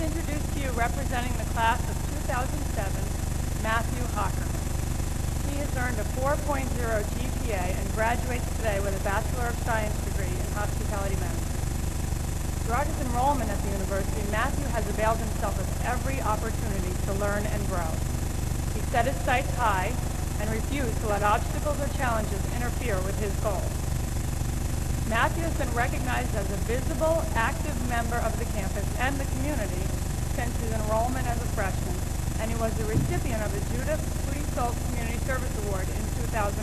introduce to you, representing the class of 2007, Matthew Hockerman. He has earned a 4.0 GPA and graduates today with a Bachelor of Science degree in Hospitality Management. Throughout his enrollment at the university, Matthew has availed himself of every opportunity to learn and grow. He set his sights high and refused to let obstacles or challenges interfere with his goals. Matthew has been recognized as a visible, active member of the campus and the community since his enrollment as a freshman, and he was the recipient of the Judith Sweet-Souled Community Service Award in 2005.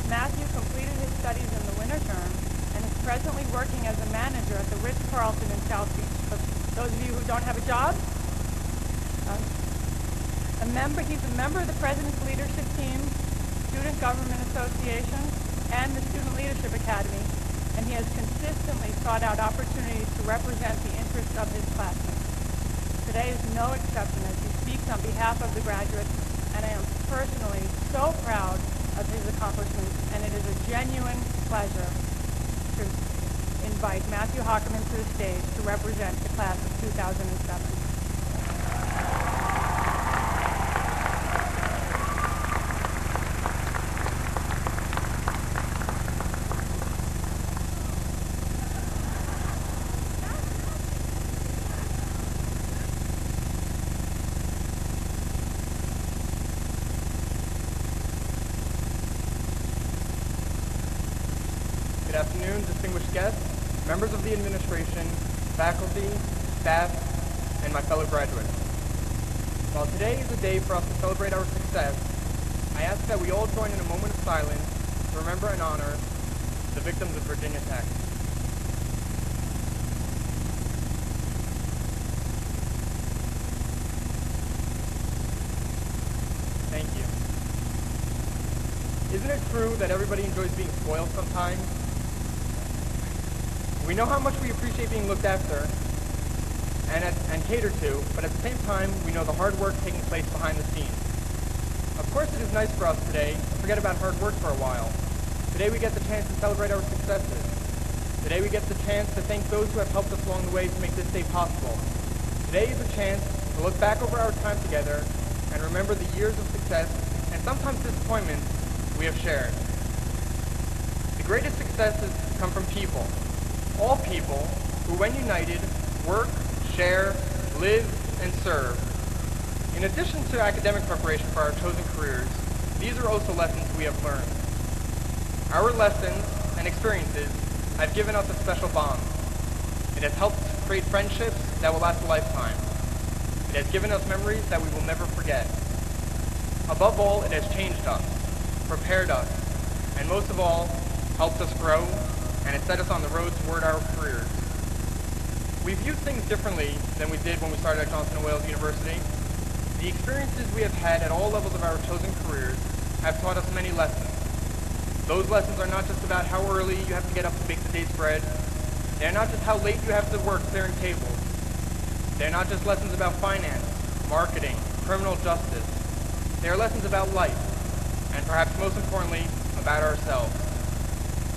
Matthew completed his studies in the winter term and is presently working as a manager at the Ritz-Carlton in South Beach. For those of you who don't have a job, he's a member of the President's Leadership Team, Student Government Association, and the Student Leadership Academy, and he has consistently sought out opportunities to represent the interests of his classmates. Today is no exception as he speaks on behalf of the graduates, and I am personally so proud of his accomplishments, and it is a genuine pleasure to invite Matthew Hockerman to the stage to represent the class of 2007. Good afternoon, distinguished guests, members of the administration, faculty, staff, and my fellow graduates. While today is a day for us to celebrate our success, I ask that we all join in a moment of silence to remember and honor the victims of Virginia Tech. Thank you. Isn't it true that everybody enjoys being spoiled sometimes? We know how much we appreciate being looked after and catered to, but at the same time, we know the hard work taking place behind the scenes. Of course, it is nice for us today to forget about hard work for a while. Today we get the chance to celebrate our successes. Today we get the chance to thank those who have helped us along the way to make this day possible. Today is a chance to look back over our time together and remember the years of success and sometimes disappointments we have shared. The greatest successes come from people. All people who, when united, work, share, live, and serve. In addition to academic preparation for our chosen careers, these are also lessons we have learned. Our lessons and experiences have given us a special bond. It has helped create friendships that will last a lifetime. It has given us memories that we will never forget. Above all, it has changed us, prepared us, and most of all, helped us grow, and it set us on the road toward our careers. We viewed things differently than we did when we started at Johnson & Wales University. The experiences we have had at all levels of our chosen careers have taught us many lessons. Those lessons are not just about how early you have to get up to bake the day's bread. They are not just how late you have to work clearing tables. They are not just lessons about finance, marketing, criminal justice. They are lessons about life, and perhaps most importantly, about ourselves.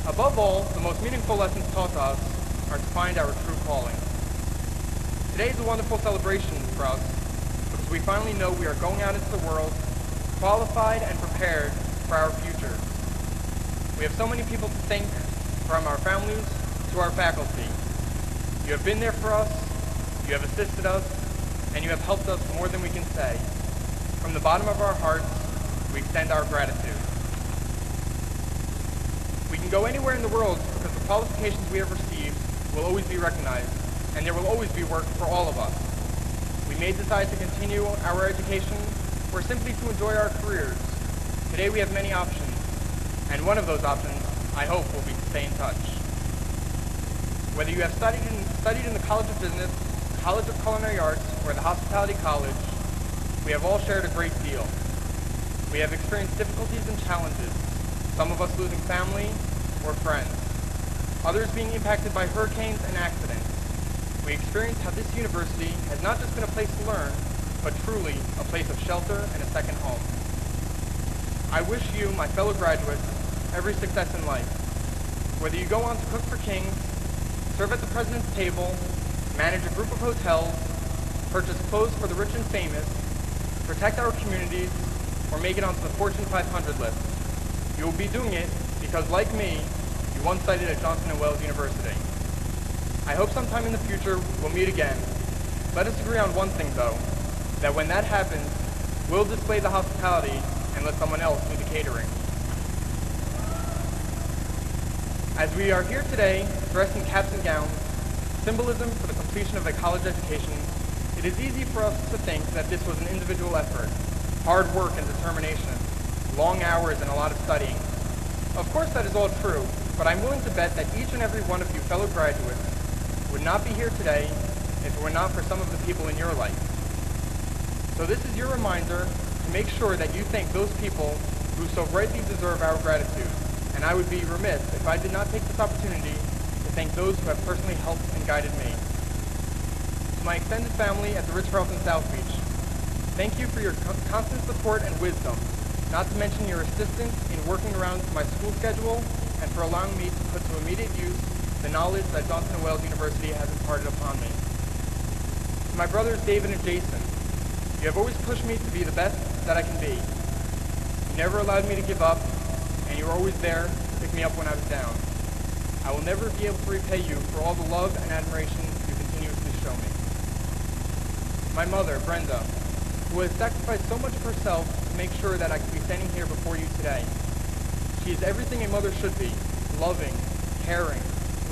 Above all, the most meaningful lessons taught to us are to find our true calling. Today is a wonderful celebration for us because we finally know we are going out into the world qualified and prepared for our futures. We have so many people to thank, from our families to our faculty. You have been there for us, you have assisted us, and you have helped us more than we can say. From the bottom of our hearts, we extend our gratitude. We can go anywhere in the world because the qualifications we have received will always be recognized, and there will always be work for all of us. We may decide to continue our education or simply to enjoy our careers. Today we have many options, and one of those options, I hope, will be to stay in touch. Whether you have studied in the College of Business, College of Culinary Arts, or the Hospitality College, we have all shared a great deal. We have experienced difficulties and challenges, some of us losing family or friends, others being impacted by hurricanes and accidents. We experienced how this university has not just been a place to learn, but truly a place of shelter and a second home. I wish you, my fellow graduates, every success in life. Whether you go on to cook for kings, serve at the president's table, manage a group of hotels, purchase clothes for the rich and famous, protect our communities, or make it onto the Fortune 500 list. You will be doing it because, like me, you once studied at Johnson & Wales University. I hope sometime in the future we'll meet again. Let us agree on one thing, though, that when that happens, we'll display the hospitality and let someone else do the catering. As we are here today, dressed in caps and gowns, symbolism for the completion of a college education, it is easy for us to think that this was an individual effort, hard work and determination, long hours and a lot of studying. Of course that is all true, but I'm willing to bet that each and every one of you fellow graduates would not be here today if it were not for some of the people in your life. So this is your reminder to make sure that you thank those people who so rightly deserve our gratitude, and I would be remiss if I did not take this opportunity to thank those who have personally helped and guided me. To my extended family at the Ritz-Carlton South Beach, thank you for your constant support and wisdom, not to mention your assistance in working around my school schedule and for allowing me to put to immediate use the knowledge that Johnson & Wales University has imparted upon me. To my brothers David and Jason, you have always pushed me to be the best that I can be. You never allowed me to give up, and you were always there to pick me up when I was down. I will never be able to repay you for all the love and admiration you continuously show me. My mother, Brenda, who has sacrificed so much of herself to make sure that I could be standing here before you today. She is everything a mother should be, loving, caring,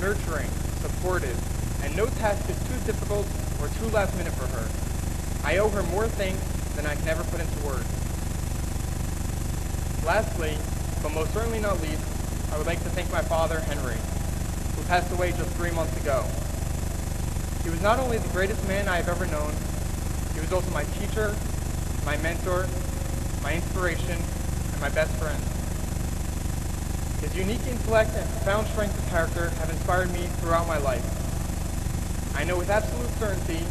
nurturing, supportive, and no task is too difficult or too last minute for her. I owe her more thanks than I can ever put into words. Lastly, but most certainly not least, I would like to thank my father, Henry, who passed away just 3 months ago. He was not only the greatest man I have ever known, he was also my teacher, my mentor, my inspiration, and my best friend. His unique intellect and profound strength of character have inspired me throughout my life. I know with absolute certainty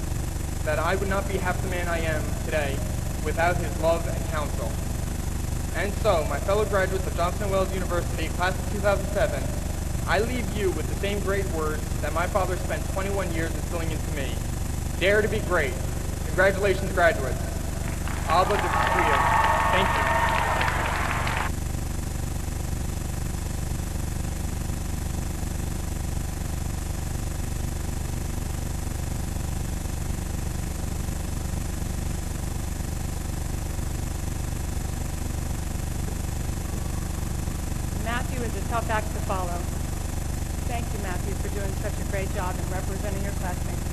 that I would not be half the man I am today without his love and counsel. And so, my fellow graduates of Johnson & Wales University, class of 2007, I leave you with the same great words that my father spent 21 years instilling into me. Dare to be great. Congratulations, graduates. Abba de Thank you. Matthew is a tough act to follow. Thank you, Matthew, for doing such a great job in representing your classmates